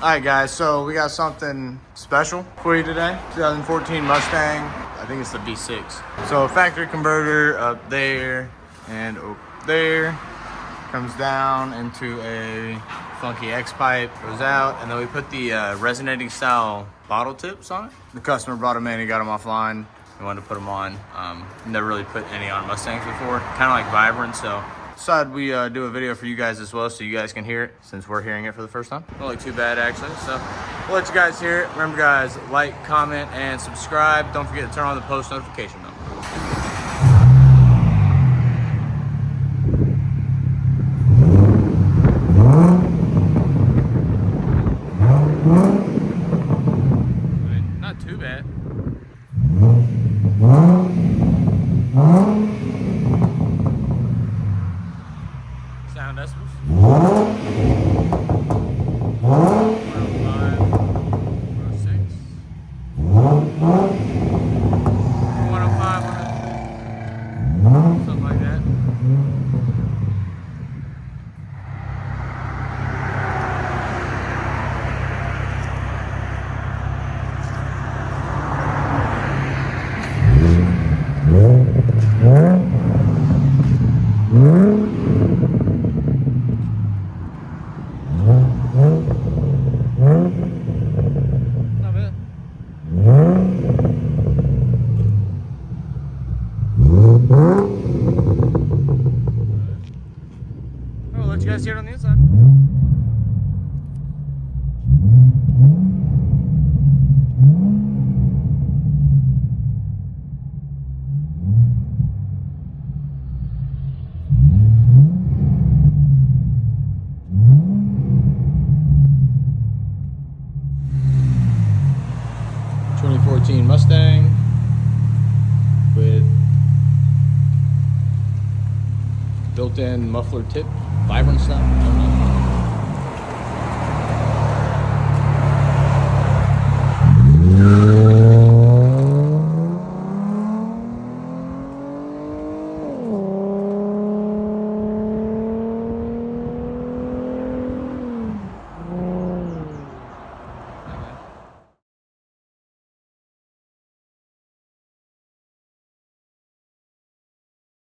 Alright guys, so we got something special for you today. 2014 Mustang, I think it's the V6. So factory converter up there and up there. Comes down into a funky X pipe, goes out, and then we put the resonating style bottle tips on it. The customer brought them in, he got them offline. We wanted to put them on. Never really put any on Mustangs before. Kind of like Vibrant, so decided we do a video for you guys as well so you guys can hear it since we're hearing it for the first time. Don't look too bad actually, so we'll let you guys hear it. Remember guys, like, comment, and subscribe. Don't forget to turn on the post notification bell. Not too bad. Sound decibels. 105, 106. 105, 106. Something like that. Not bad. I'll let you guys hear it on the inside. Mustang with built-in muffler tip, Vibrant style. I don't know.